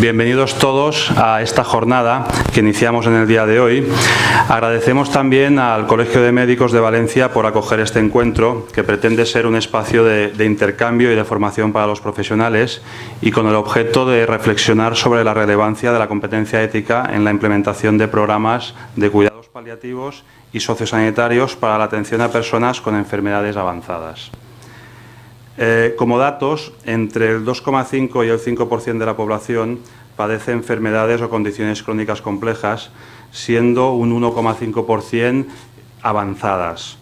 Bienvenidos todos a esta jornada que iniciamos en el día de hoy. Agradecemos también al Colegio de Médicos de Valencia por acoger este encuentro, que pretende ser un espacio de intercambio y de formación para los profesionales y con el objeto de reflexionar sobre la relevancia de la competencia ética en la implementación de programas de cuidados paliativos y sociosanitarios para la atención a personas con enfermedades avanzadas. Como datos, entre el 2,5 y el 5% de la población padece enfermedades o condiciones crónicas complejas, siendo un 1,5% avanzadas.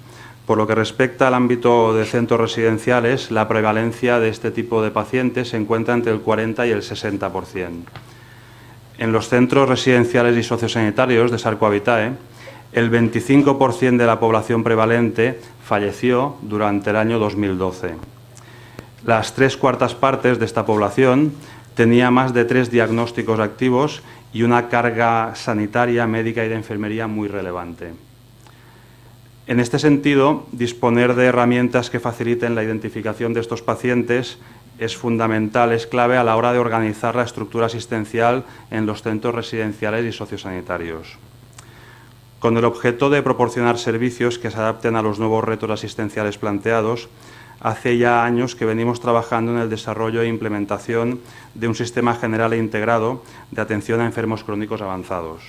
Por lo que respecta al ámbito de centros residenciales, la prevalencia de este tipo de pacientes se encuentra entre el 40 y el 60%. En los centros residenciales y sociosanitarios de Sarco-Habitae, el 25% de la población prevalente falleció durante el año 2012. Las 3/4 partes de esta población tenía más de 3 diagnósticos activos y una carga sanitaria, médica y de enfermería muy relevante. En este sentido, disponer de herramientas que faciliten la identificación de estos pacientes es fundamental, es clave a la hora de organizar la estructura asistencial en los centros residenciales y sociosanitarios. Con el objeto de proporcionar servicios que se adapten a los nuevos retos asistenciales planteados, hace ya años que venimos trabajando en el desarrollo e implementación de un sistema general e integrado de atención a enfermos crónicos avanzados.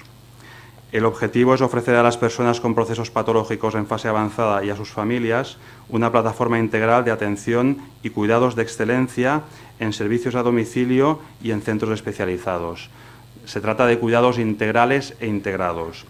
El objetivo es ofrecer a las personas con procesos patológicos en fase avanzada y a sus familias una plataforma integral de atención y cuidados de excelencia en servicios a domicilio y en centros especializados. Se trata de cuidados integrales e integrados.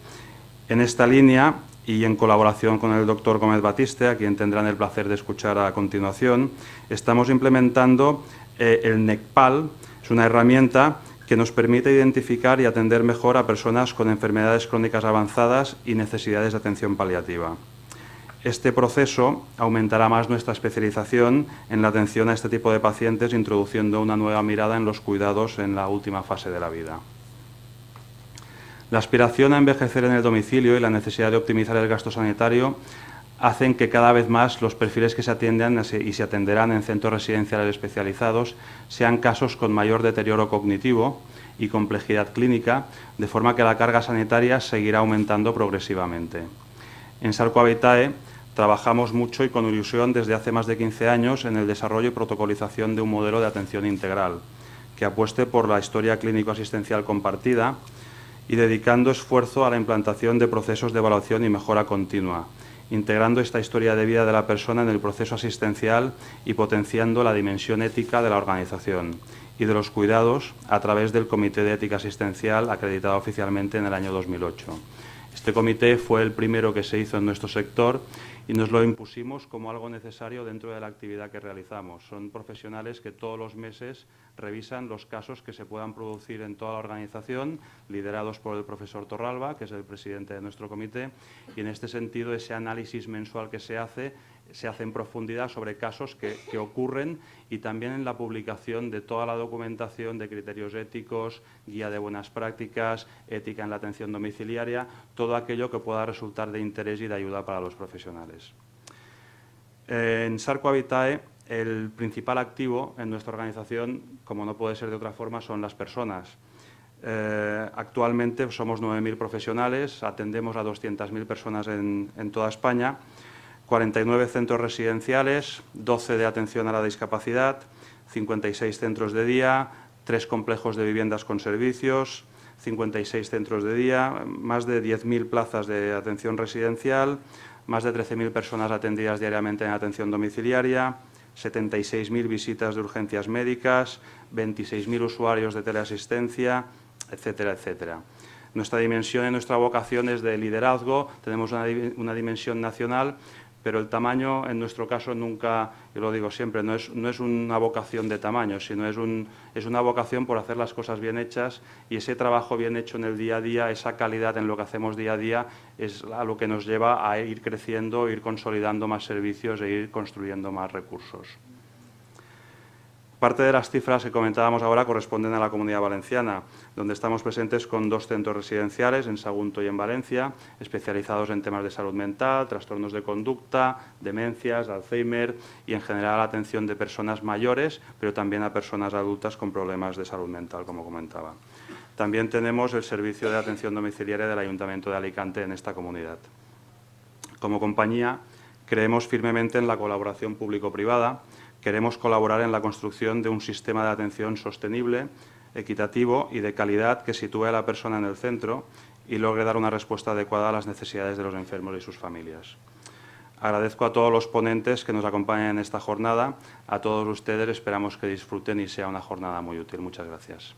En esta línea, y en colaboración con el doctor Gómez Batiste, a quien tendrán el placer de escuchar a continuación, estamos implementando el NECPAL. Es una herramienta que nos permite identificar y atender mejor a personas con enfermedades crónicas avanzadas y necesidades de atención paliativa. Este proceso aumentará más nuestra especialización en la atención a este tipo de pacientes, introduciendo una nueva mirada en los cuidados en la última fase de la vida. La aspiración a envejecer en el domicilio y la necesidad de optimizar el gasto sanitario hacen que cada vez más los perfiles que se atiendan y se atenderán en centros residenciales especializados sean casos con mayor deterioro cognitivo y complejidad clínica, de forma que la carga sanitaria seguirá aumentando progresivamente. En Sarco-Habitae trabajamos mucho y con ilusión desde hace más de 15 años en el desarrollo y protocolización de un modelo de atención integral que apueste por la historia clínico-asistencial compartida y dedicando esfuerzo a la implantación de procesos de evaluación y mejora continua, integrando esta historia de vida de la persona en el proceso asistencial y potenciando la dimensión ética de la organización y de los cuidados a través del Comité de Ética Asistencial acreditado oficialmente en el año 2008. Este comité fue el primero que se hizo en nuestro sector y nos lo impusimos como algo necesario dentro de la actividad que realizamos. Son profesionales que todos los meses revisan los casos que se puedan producir en toda la organización, liderados por el profesor Torralba, que es el presidente de nuestro comité, y en este sentido ese análisis mensual que se hace en profundidad sobre casos que ocurren y también en la publicación de toda la documentación de criterios éticos, guía de buenas prácticas, ética en la atención domiciliaria, todo aquello que pueda resultar de interés y de ayuda para los profesionales. En Sarco-Habitae, el principal activo en nuestra organización, como no puede ser de otra forma, son las personas. Actualmente somos 9.000 profesionales, atendemos a 200.000 personas en toda España, 49 centros residenciales, 12 de atención a la discapacidad, 56 centros de día, 3 complejos de viviendas con servicios, 56 centros de día, más de 10.000 plazas de atención residencial, más de 13.000 personas atendidas diariamente en atención domiciliaria, 76.000 visitas de urgencias médicas, 26.000 usuarios de teleasistencia, etcétera, etcétera. Nuestra dimensión y nuestra vocación es de liderazgo, tenemos una dimensión nacional, pero el tamaño, en nuestro caso, nunca, yo lo digo siempre, no es una vocación de tamaño, sino es una vocación por hacer las cosas bien hechas y ese trabajo bien hecho en el día a día, esa calidad en lo que hacemos día a día, es a lo que nos lleva a ir creciendo, ir consolidando más servicios e ir construyendo más recursos. Parte de las cifras que comentábamos ahora corresponden a la Comunidad Valenciana, donde estamos presentes con 2 centros residenciales, en Sagunto y en Valencia, especializados en temas de salud mental, trastornos de conducta, demencias, Alzheimer y, en general, atención de personas mayores, pero también a personas adultas con problemas de salud mental, como comentaba. También tenemos el servicio de atención domiciliaria del Ayuntamiento de Alicante en esta comunidad. Como compañía, creemos firmemente en la colaboración público-privada. Queremos colaborar en la construcción de un sistema de atención sostenible, equitativo y de calidad que sitúe a la persona en el centro y logre dar una respuesta adecuada a las necesidades de los enfermos y sus familias. Agradezco a todos los ponentes que nos acompañan en esta jornada. A todos ustedes esperamos que disfruten y sea una jornada muy útil. Muchas gracias.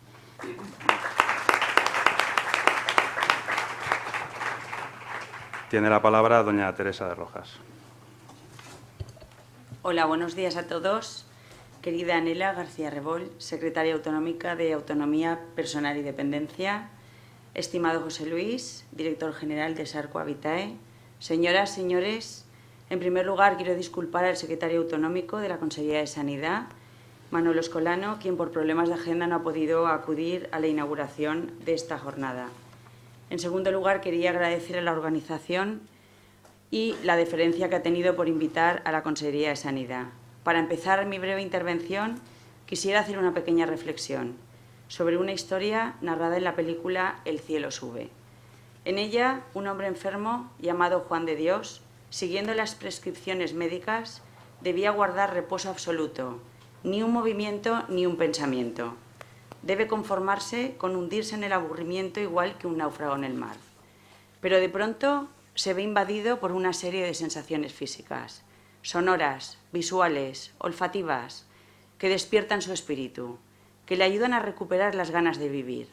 Tiene la palabra doña Teresa de Rojas. Hola, buenos días a todos. Querida Anela García Rebol, secretaria autonómica de Autonomía Personal y Dependencia. Estimado José Luis, director general de Sarco Habitae. Señoras, señores, en primer lugar quiero disculpar al secretario autonómico de la Consejería de Sanidad, Manolo Escolano, quien por problemas de agenda no ha podido acudir a la inauguración de esta jornada. En segundo lugar, quería agradecer a la organización y la deferencia que ha tenido por invitar a la Consejería de Sanidad. Para empezar mi breve intervención, quisiera hacer una pequeña reflexión sobre una historia narrada en la película El cielo sube. En ella, un hombre enfermo llamado Juan de Dios, siguiendo las prescripciones médicas, debía guardar reposo absoluto, ni un movimiento ni un pensamiento. Debe conformarse con hundirse en el aburrimiento igual que un náufrago en el mar. Pero de pronto se ve invadido por una serie de sensaciones físicas, sonoras, visuales, olfativas, que despiertan su espíritu, que le ayudan a recuperar las ganas de vivir.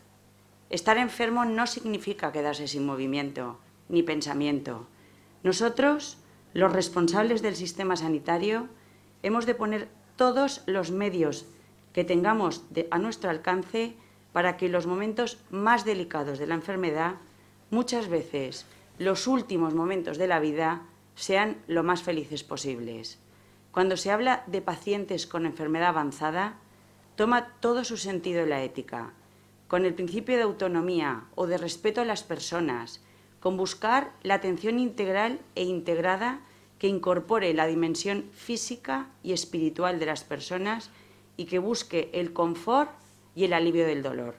Estar enfermo no significa quedarse sin movimiento ni pensamiento. Nosotros, los responsables del sistema sanitario, hemos de poner todos los medios que tengamos a nuestro alcance para que en los momentos más delicados de la enfermedad, muchas veces los últimos momentos de la vida, sean lo más felices posibles. Cuando se habla de pacientes con enfermedad avanzada, toma todo su sentido la ética, con el principio de autonomía o de respeto a las personas, con buscar la atención integral e integrada que incorpore la dimensión física y espiritual de las personas y que busque el confort y el alivio del dolor.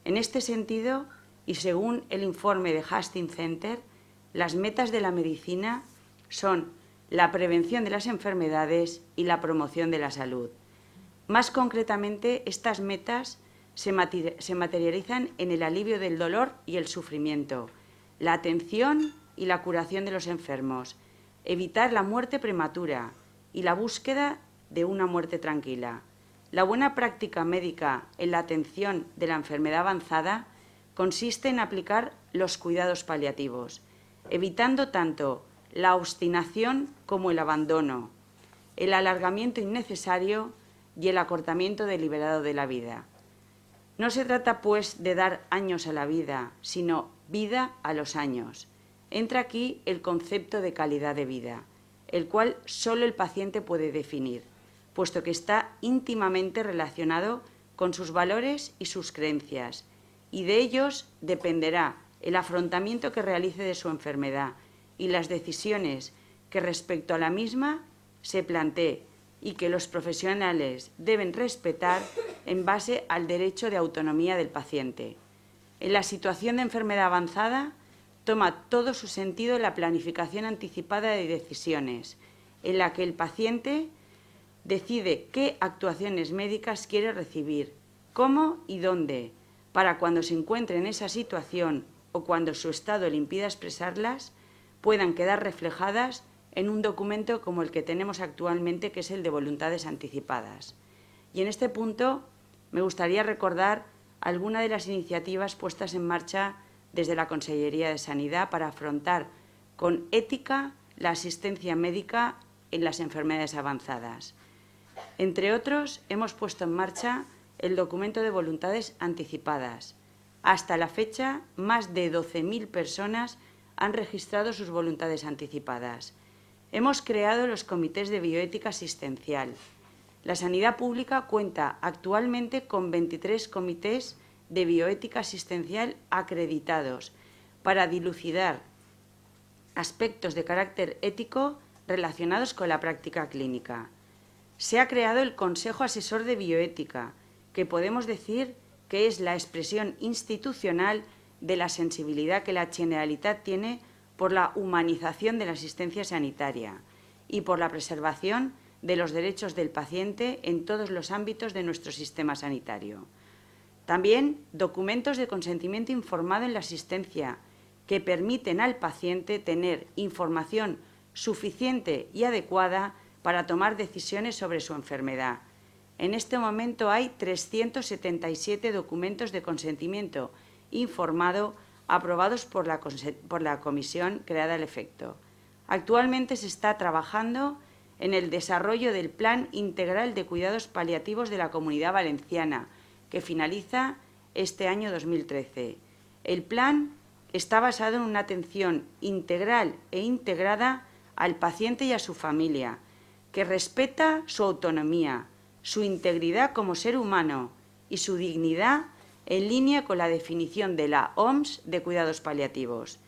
En este sentido, y según el informe de Hastings Center, las metas de la medicina son la prevención de las enfermedades y la promoción de la salud. Más concretamente, estas metas se materializan en el alivio del dolor y el sufrimiento, la atención y la curación de los enfermos, evitar la muerte prematura y la búsqueda de una muerte tranquila. La buena práctica médica en la atención de la enfermedad avanzada consiste en aplicar los cuidados paliativos, evitando tanto la obstinación como el abandono, el alargamiento innecesario y el acortamiento deliberado de la vida. No se trata, pues, de dar años a la vida, sino vida a los años. Entra aquí el concepto de calidad de vida, el cual solo el paciente puede definir, puesto que está íntimamente relacionado con sus valores y sus creencias, y de ellos dependerá el afrontamiento que realice de su enfermedad y las decisiones que respecto a la misma se plantee y que los profesionales deben respetar en base al derecho de autonomía del paciente. En la situación de enfermedad avanzada, toma todo su sentido la planificación anticipada de decisiones, en la que el paciente decide qué actuaciones médicas quiere recibir, cómo y dónde, para cuando se encuentre en esa situación o cuando su estado le impida expresarlas, puedan quedar reflejadas en un documento como el que tenemos actualmente, que es el de voluntades anticipadas. Y en este punto me gustaría recordar algunas de las iniciativas puestas en marcha desde la Consellería de Sanidad para afrontar con ética la asistencia médica en las enfermedades avanzadas. Entre otros, hemos puesto en marcha el documento de voluntades anticipadas. Hasta la fecha, más de 12.000 personas han registrado sus voluntades anticipadas. Hemos creado los comités de bioética asistencial. La sanidad pública cuenta actualmente con 23 comités de bioética asistencial acreditados para dilucidar aspectos de carácter ético relacionados con la práctica clínica. Se ha creado el Consejo Asesor de Bioética, que podemos decir que es la expresión institucional de la sensibilidad que la Generalitat tiene por la humanización de la asistencia sanitaria y por la preservación de los derechos del paciente en todos los ámbitos de nuestro sistema sanitario. También documentos de consentimiento informado en la asistencia que permiten al paciente tener información suficiente y adecuada para tomar decisiones sobre su enfermedad. En este momento hay 377 documentos de consentimiento informado aprobados por la comisión creada al efecto. Actualmente se está trabajando en el desarrollo del Plan Integral de Cuidados Paliativos de la Comunidad Valenciana, que finaliza este año 2013. El plan está basado en una atención integral e integrada al paciente y a su familia, que respeta su autonomía, su integridad como ser humano y su dignidad en línea con la definición de la OMS de cuidados paliativos.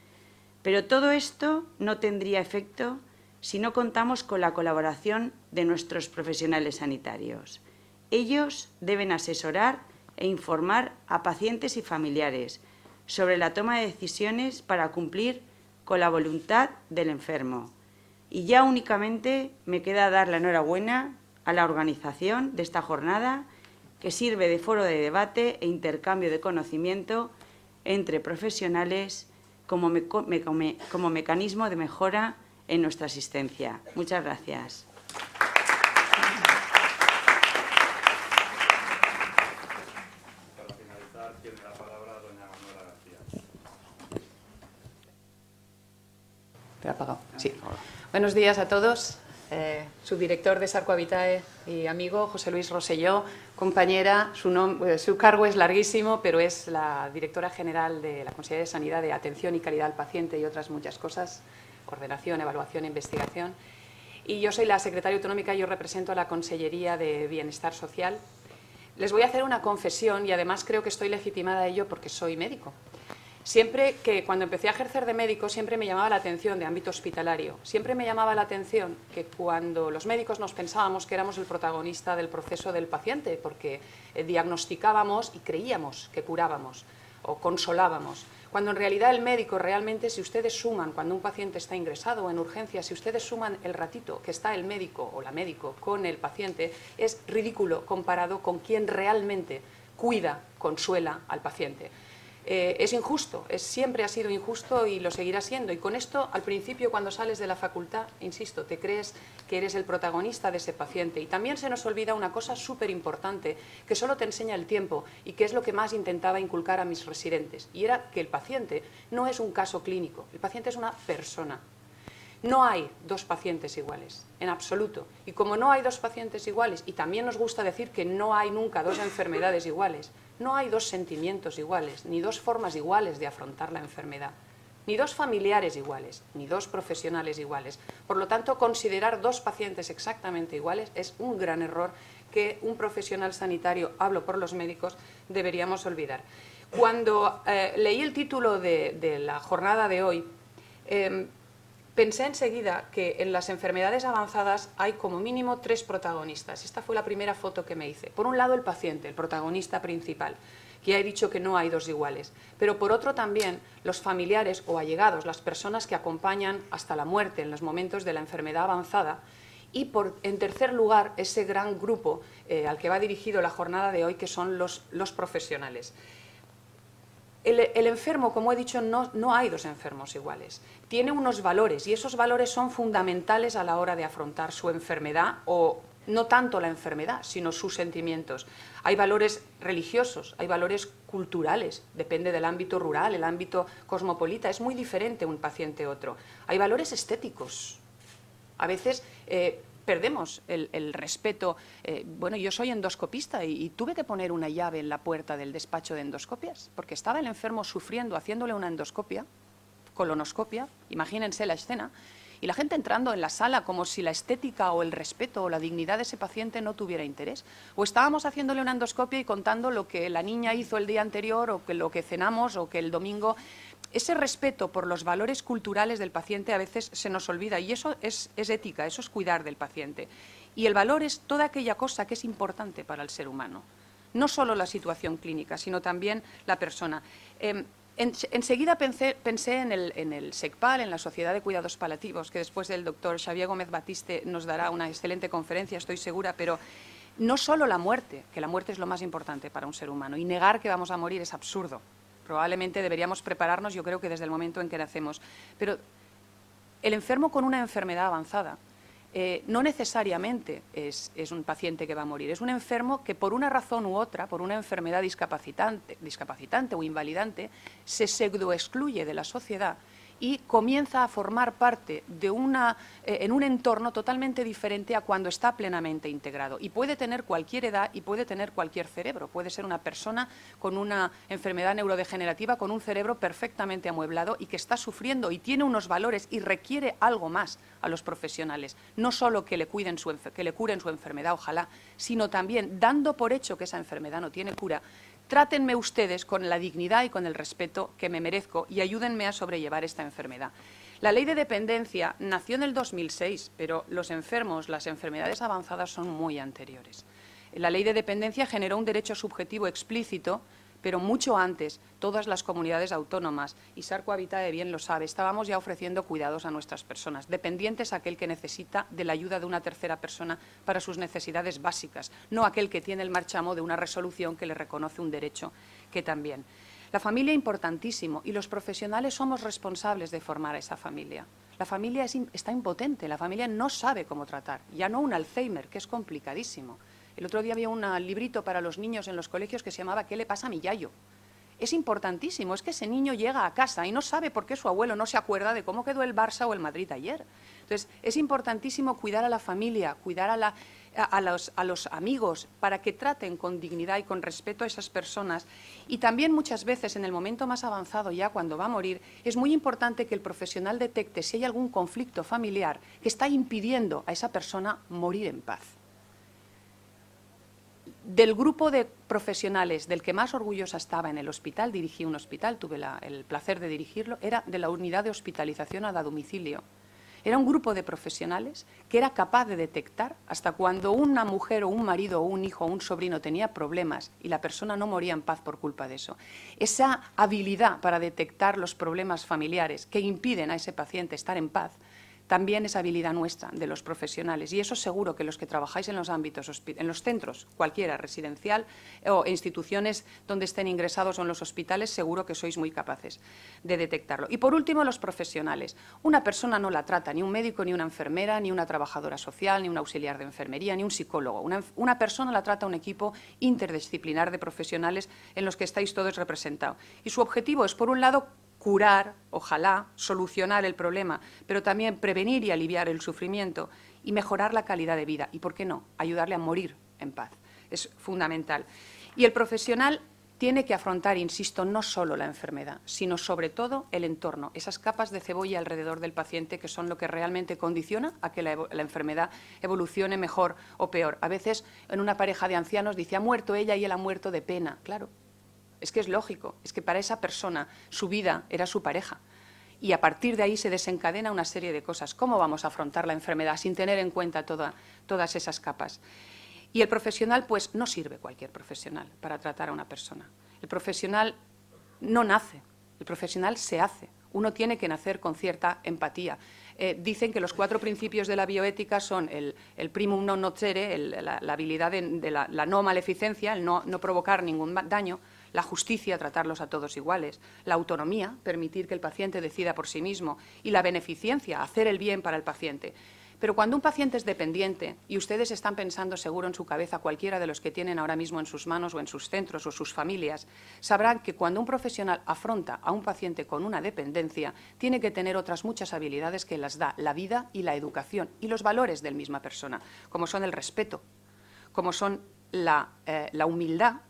Pero todo esto no tendría efecto si no contamos con la colaboración de nuestros profesionales sanitarios. Ellos deben asesorar e informar a pacientes y familiares sobre la toma de decisiones para cumplir con la voluntad del enfermo. Y ya únicamente me queda dar la enhorabuena a la organización de esta jornada, que sirve de foro de debate e intercambio de conocimiento entre profesionales como mecanismo de mejora en nuestra asistencia. Muchas gracias. Para finalizar, tiene la palabra doña Manuela García. ¿Te ha apagado? Sí. Buenos días a todos. Subdirector de Sarco Vitae y amigo José Luis Rosselló, compañera, su cargo es larguísimo, pero es la directora general de la Consejería de Sanidad de Atención y Calidad al Paciente y otras muchas cosas, coordinación, evaluación e investigación. Y yo soy la secretaria autonómica y yo represento a la Consellería de Bienestar Social. Les voy a hacer una confesión y además creo que estoy legitimada a ello porque soy médico. Cuando empecé a ejercer de médico, siempre me llamaba la atención de ámbito hospitalario. Siempre me llamaba la atención que cuando los médicos nos pensábamos que éramos el protagonista del proceso del paciente, porque diagnosticábamos y creíamos que curábamos o consolábamos, cuando en realidad el médico realmente, si ustedes suman, cuando un paciente está ingresado o en urgencia, si ustedes suman el ratito que está el médico o la médico con el paciente, es ridículo comparado con quien realmente cuida, consuela al paciente. Es injusto, siempre ha sido injusto y lo seguirá siendo. Y con esto, al principio, cuando sales de la facultad, insisto, te crees que eres el protagonista de ese paciente. Y también se nos olvida una cosa súper importante, que solo te enseña el tiempo y que es lo que más intentaba inculcar a mis residentes. Y era que el paciente no es un caso clínico, el paciente es una persona. No hay dos pacientes iguales, en absoluto. Y como no hay dos pacientes iguales, y también nos gusta decir que no hay nunca dos enfermedades iguales, no hay dos sentimientos iguales, ni dos formas iguales de afrontar la enfermedad, ni dos familiares iguales, ni dos profesionales iguales. Por lo tanto, considerar dos pacientes exactamente iguales es un gran error que un profesional sanitario, hablo por los médicos, deberíamos olvidar. Cuando leí el título de la jornada de hoy, pensé enseguida que en las enfermedades avanzadas hay como mínimo tres protagonistas. Esta fue la primera foto que me hice. Por un lado el paciente, el protagonista principal, que ya he dicho que no hay dos iguales. Pero por otro también los familiares o allegados, las personas que acompañan hasta la muerte en los momentos de la enfermedad avanzada. Y en tercer lugar, ese gran grupo al que va dirigido la jornada de hoy, que son los profesionales. El enfermo, como he dicho, no hay dos enfermos iguales. Tiene unos valores y esos valores son fundamentales a la hora de afrontar su enfermedad o no tanto la enfermedad, sino sus sentimientos. Hay valores religiosos, hay valores culturales, depende del ámbito rural, el ámbito cosmopolita, es muy diferente un paciente a otro. Hay valores estéticos. A veces perdemos el respeto. Bueno, yo soy endoscopista y tuve que poner una llave en la puerta del despacho de endoscopias porque estaba el enfermo sufriendo, haciéndole una endoscopia, colonoscopia, imagínense la escena, y la gente entrando en la sala como si la estética o el respeto o la dignidad de ese paciente no tuviera interés. O estábamos haciéndole una endoscopia y contando lo que la niña hizo el día anterior o que lo que cenamos o que el domingo. Ese respeto por los valores culturales del paciente a veces se nos olvida y eso es ética, eso es cuidar del paciente. Y el valor es toda aquella cosa que es importante para el ser humano. No solo la situación clínica, sino también la persona. Enseguida pensé en el SECPAL, en la Sociedad de Cuidados Paliativos, que después el doctor Xavier Gómez Batiste nos dará una excelente conferencia, estoy segura, pero no solo la muerte, que la muerte es lo más importante para un ser humano, y negar que vamos a morir es absurdo. Probablemente deberíamos prepararnos, yo creo que desde el momento en que nacemos. Pero el enfermo con una enfermedad avanzada no necesariamente es un paciente que va a morir. Es un enfermo que por una razón u otra, por una enfermedad discapacitante o invalidante, se pseudoexcluye de la sociedad y comienza a formar parte de en un entorno totalmente diferente a cuando está plenamente integrado. Y puede tener cualquier edad y puede tener cualquier cerebro. Puede ser una persona con una enfermedad neurodegenerativa, con un cerebro perfectamente amueblado y que está sufriendo y tiene unos valores y requiere algo más a los profesionales. No solo que le curen su enfermedad, ojalá, sino también dando por hecho que esa enfermedad no tiene cura. Trátenme ustedes con la dignidad y con el respeto que me merezco y ayúdenme a sobrellevar esta enfermedad. La ley de dependencia nació en el 2006, pero los enfermos, las enfermedades avanzadas son muy anteriores. La ley de dependencia generó un derecho subjetivo explícito, pero mucho antes todas las comunidades autónomas, y Sarco Habitae bien lo sabe, estábamos ya ofreciendo cuidados a nuestras personas, dependientes aquel que necesita de la ayuda de una tercera persona para sus necesidades básicas, no aquel que tiene el marchamo de una resolución que le reconoce un derecho que también. La familia importantísimo y los profesionales somos responsables de formar a esa familia. La familia está impotente, la familia no sabe cómo tratar, ya no un Alzheimer, que es complicadísimo. El otro día había un librito para los niños en los colegios que se llamaba ¿Qué le pasa a mi yayo? Es importantísimo, es que ese niño llega a casa y no sabe por qué su abuelo no se acuerda de cómo quedó el Barça o el Madrid ayer. Entonces, es importantísimo cuidar a la familia, cuidar a los amigos, para que traten con dignidad y con respeto a esas personas. Y también muchas veces, en el momento más avanzado, ya cuando va a morir, es muy importante que el profesional detecte si hay algún conflicto familiar que está impidiendo a esa persona morir en paz. Del grupo de profesionales del que más orgullosa estaba en el hospital, dirigí un hospital, tuve el placer de dirigirlo, era de la unidad de hospitalización a domicilio. Era un grupo de profesionales que era capaz de detectar hasta cuando una mujer o un marido o un hijo o un sobrino tenía problemas y la persona no moría en paz por culpa de eso. Esa habilidad para detectar los problemas familiares que impiden a ese paciente estar en paz también es habilidad nuestra, de los profesionales. Y eso seguro que los que trabajáis en los ámbitos, en los centros, cualquiera, residencial o instituciones donde estén ingresados o en los hospitales, seguro que sois muy capaces de detectarlo. Y por último, los profesionales. Una persona no la trata ni un médico, ni una enfermera, ni una trabajadora social, ni un auxiliar de enfermería, ni un psicólogo. Una persona la trata un equipo interdisciplinar de profesionales en los que estáis todos representados. Y su objetivo es, por un lado, curar, ojalá, solucionar el problema, pero también prevenir y aliviar el sufrimiento y mejorar la calidad de vida. Y, ¿por qué no?, ayudarle a morir en paz. Es fundamental. Y el profesional tiene que afrontar, insisto, no solo la enfermedad, sino sobre todo el entorno, esas capas de cebolla alrededor del paciente que son lo que realmente condiciona a que la enfermedad evolucione mejor o peor. A veces, en una pareja de ancianos dice, ha muerto ella y él ha muerto de pena. Claro. Es que es lógico, es que para esa persona su vida era su pareja y a partir de ahí se desencadena una serie de cosas. ¿Cómo vamos a afrontar la enfermedad sin tener en cuenta todas esas capas? Y el profesional, pues no sirve cualquier profesional para tratar a una persona. El profesional no nace, el profesional se hace. Uno tiene que nacer con cierta empatía. Dicen que los 4 principios de la bioética son el primum non nocere, la habilidad de la no maleficencia, el no provocar ningún daño, la justicia, tratarlos a todos iguales, la autonomía, permitir que el paciente decida por sí mismo, y la beneficencia, hacer el bien para el paciente. Pero cuando un paciente es dependiente, y ustedes están pensando seguro en su cabeza cualquiera de los que tienen ahora mismo en sus manos o en sus centros o sus familias, sabrán que cuando un profesional afronta a un paciente con una dependencia, tiene que tener otras muchas habilidades que las da la vida y la educación y los valores de la misma persona, como son el respeto, como son la humildad.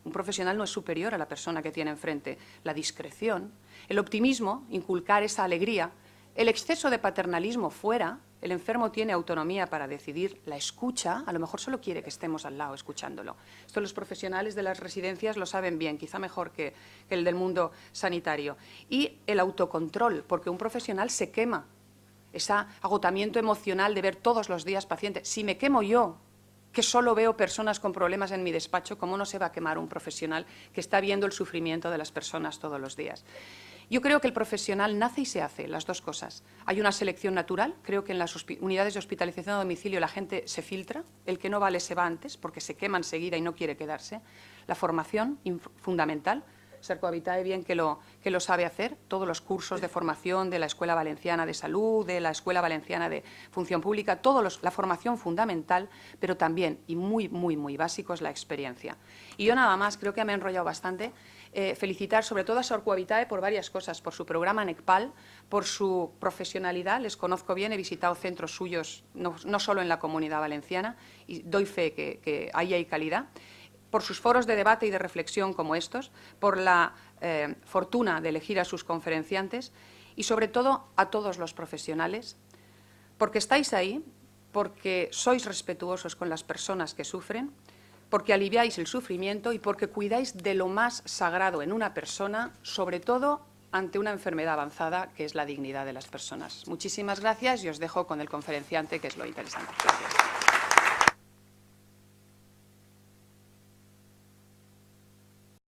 Un profesional no es superior a la persona que tiene enfrente, la discreción, el optimismo, inculcar esa alegría, El exceso de paternalismo fuera, el enfermo tiene autonomía para decidir, la escucha, a lo mejor solo quiere que estemos al lado escuchándolo. Esto los profesionales de las residencias lo saben bien, quizá mejor que el del mundo sanitario. Y el autocontrol, porque un profesional se quema, ese agotamiento emocional de ver todos los días pacientes. Si me quemo yo, que solo veo personas con problemas en mi despacho, ¿cómo no se va a quemar un profesional que está viendo el sufrimiento de las personas todos los días? Yo creo que el profesional nace y se hace, las dos cosas. Hay una selección natural, creo que en las unidades de hospitalización a domicilio la gente se filtra, el que no vale se va antes porque se quema enseguida y no quiere quedarse. La formación, fundamental. Sarco Vitae bien que lo sabe hacer, todos los cursos de formación de la Escuela Valenciana de Salud, de la Escuela Valenciana de Función Pública, la formación fundamental, pero también, y muy básico, es la experiencia. Y yo nada más, creo que me he enrollado bastante, felicitar sobre todo a Sarco Vitae por varias cosas, por su programa NECPAL, por su profesionalidad, les conozco bien, he visitado centros suyos, no solo en la Comunidad Valenciana, y doy fe que ahí hay calidad, por sus foros de debate y de reflexión como estos, por la fortuna de elegir a sus conferenciantes y, sobre todo, a todos los profesionales, porque estáis ahí, porque sois respetuosos con las personas que sufren, porque aliviáis el sufrimiento y porque cuidáis de lo más sagrado en una persona, sobre todo ante una enfermedad avanzada, que es la dignidad de las personas. Muchísimas gracias y os dejo con el conferenciante, que es lo interesante. Gracias.